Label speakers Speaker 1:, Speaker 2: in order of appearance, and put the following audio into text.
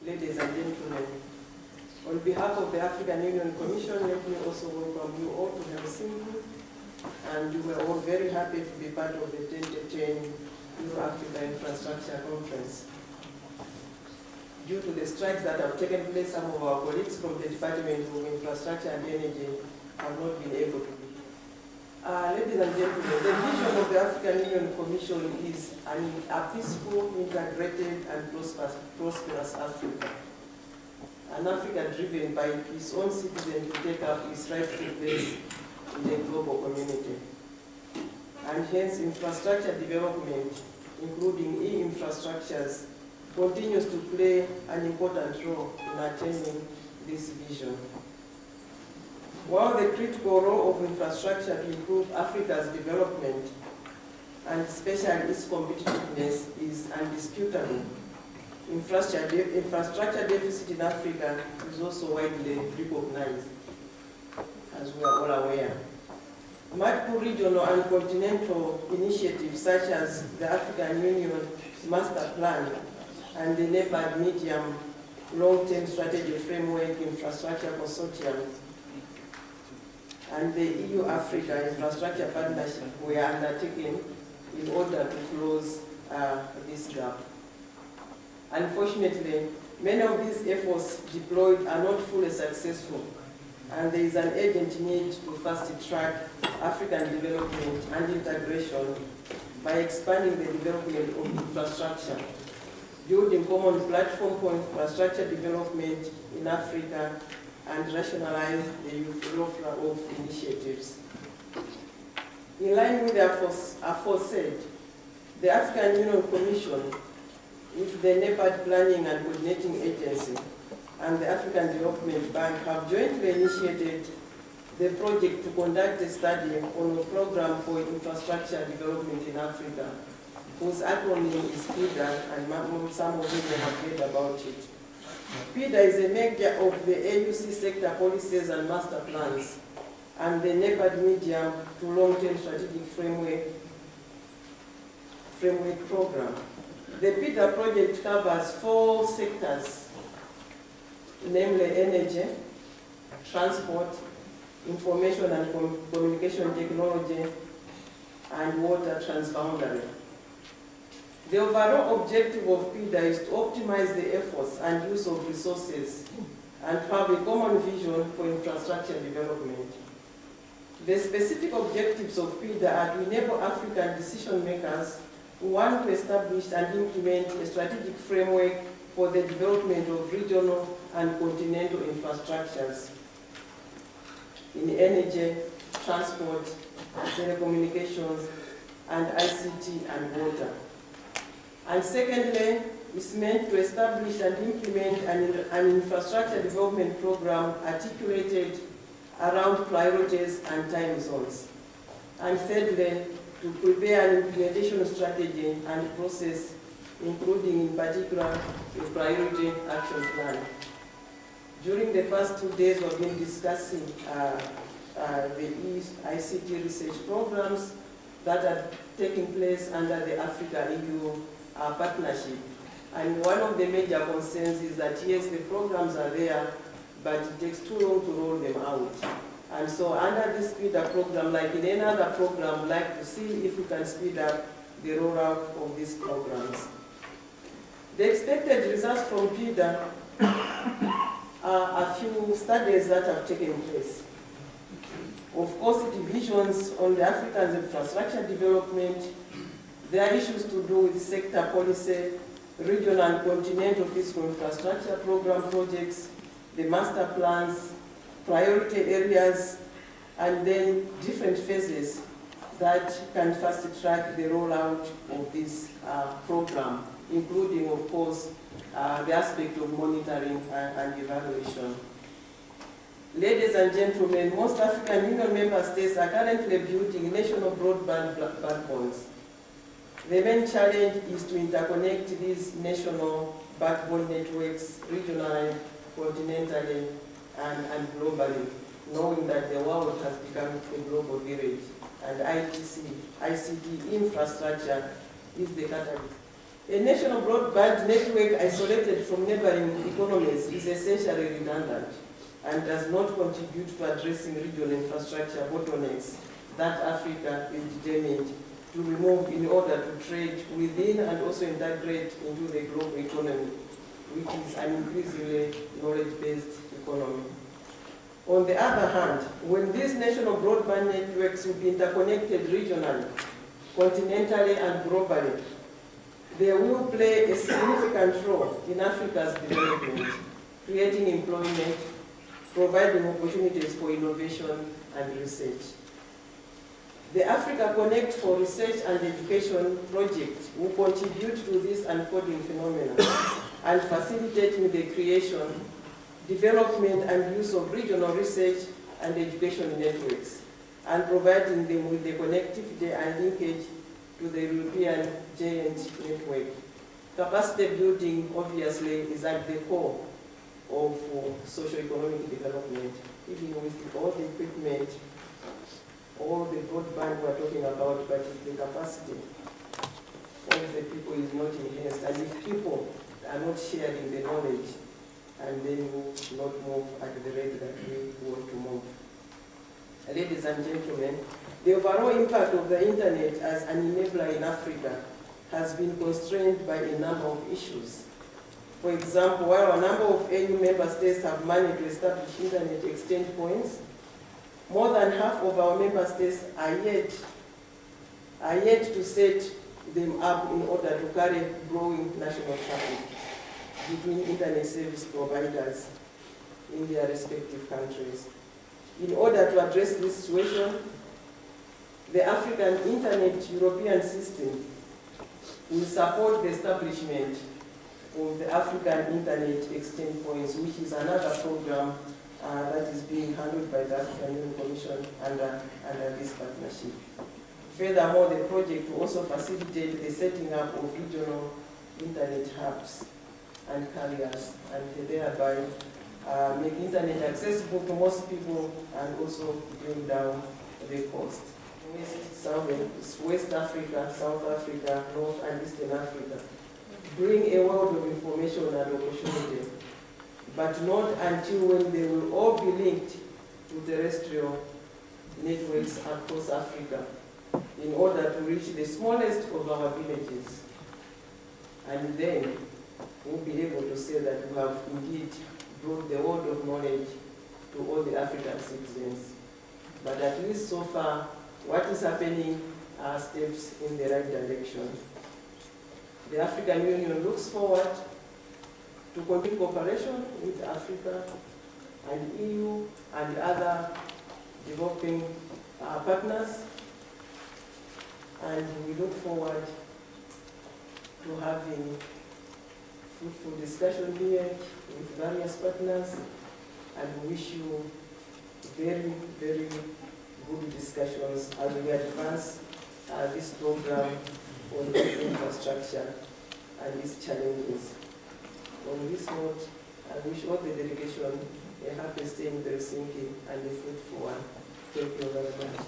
Speaker 1: ladies and gentlemen. On behalf of the African Union Commission, let me also welcome you all to Helsinki. And we were all very happy to be part of the 2010 eI-Africa Infrastructure Conference. Due to the strikes that have taken place, some of our colleagues from the Department of Infrastructure and Energy have not been able to be here. Ladies and gentlemen, the vision of the African Union Commission is a peaceful, integrated, and prosperous Africa. An Africa driven by its own citizens to take up its rightful place in the global community. And hence, infrastructure development, including e-infrastructures, continues to play an important role in attaining this vision. While the critical role of infrastructure to improve Africa's development, and especially its competitiveness, is undisputable, infrastructure deficit in Africa is also widely recognized, as we are all aware. Multiple regional and continental initiatives such as the African Union Master Plan and the NEPAD Medium Long-Term Strategy Framework Infrastructure Consortium and the EU-Africa Infrastructure Partnership were undertaken in order to close this gap. Unfortunately, many of these efforts deployed are not fully successful, and there is an urgent need to fast-track African development and integration by expanding the development of infrastructure, building common platform for infrastructure development in Africa, and rationalize the flow of initiatives. In line with the aforesaid, the African Union Commission, with the NEPAD Planning and Coordinating Agency and the African Development Bank, have jointly initiated the project to conduct a study on a program for infrastructure development in Africa, whose acronym is PIDA, and some of you may have heard about it. PIDA is a merger of the AUC sector policies and master plans and the NEPAD Medium to Long-Term Strategic Framework Program. The PIDA project covers 4 sectors, namely energy, transport, information and communication technology, and water transboundary. The overall objective of PIDA is to optimize the efforts and use of resources and to have a common vision for infrastructure development. The specific objectives of PIDA are to enable African decision makers who want to establish and implement a strategic framework for the development of regional and continental infrastructures in energy, transport, telecommunications, and ICT and water. And secondly, it's meant to establish and implement an infrastructure development program articulated around priorities and time zones. And thirdly, to prepare an implementation strategy and process, including in particular a priority action plan. During the past 2 days, we've been discussing the ICT research programs that are taking place under the Africa-EU partnership. And one of the major concerns is that yes, the programs are there, but it takes too long to roll them out. And so under this PIDA program, like in any other program, we'd like to see if we can speed up the rollout of these programs. The expected results from PIDA are a few studies that have taken place. Of course, it visions on the African infrastructure development. There are issues to do with sector policy, regional and continental physical infrastructure program projects, the master plans, priority areas, and then different phases that can fast-track the rollout of this program, including, of course, the aspect of monitoring and evaluation. Ladies and gentlemen, most African Union member states are currently building national broadband backbones. The main challenge is to interconnect these national backbone networks regionally, continentally, and globally, knowing that the world has become a global village, and ICT infrastructure is the catalyst A national broadband network isolated from neighboring economies is essentially redundant and does not contribute to addressing regional infrastructure bottlenecks that Africa is determined to remove in order to trade within and also integrate into the global economy, which is an increasingly knowledge-based economy. On the other hand, when these national broadband networks will be interconnected regionally, continentally and globally, they will play a significant role in Africa's development, creating employment, providing opportunities for innovation and research. The Africa Connect for Research and Education project will contribute to this unfolding phenomenon and facilitating the creation, development and use of regional research and education networks, and providing them with the connectivity and linkage to the European giant network. Capacity building, obviously, is at the core of socio-economic development, even with all the equipment, all the broadband we're talking about, but if the capacity of the people is not enhanced, and if people are not sharing the knowledge, and then will not move at the rate that we want to move. Ladies and gentlemen, the overall impact of the internet as an enabler in Africa has been constrained by a number of issues. For example, while a number of AU member states have managed to establish internet exchange points, more than half of our member states are yet to set them up in order to carry growing national traffic between internet service providers in their respective countries. In order to address this situation, the African Internet European System will support the establishment of the African Internet Exchange Points, which is another program that is being handled by the African Union Commission under this partnership. Furthermore, the project will also facilitate the setting up of regional internet hubs and carriers, and thereby make internet accessible to most people and also bring down the cost. West Africa, South Africa, North and Eastern Africa bring a world of information and opportunity, but not until when they will all be linked to terrestrial networks across Africa in order to reach the smallest of our villages. And then we'll be able to say that we have indeed brought the world of knowledge to all the African citizens. But at least so far, what is happening are steps in the right direction. The African Union looks forward to continue cooperation with Africa and EU and other developing partners, and we look forward to having fruitful discussion here with various partners, and we wish you very, very good discussions as we advance this program on infrastructure and its challenges. On this note, I wish all the delegation a happy stay in Helsinki and a fruitful one. Thank you very much.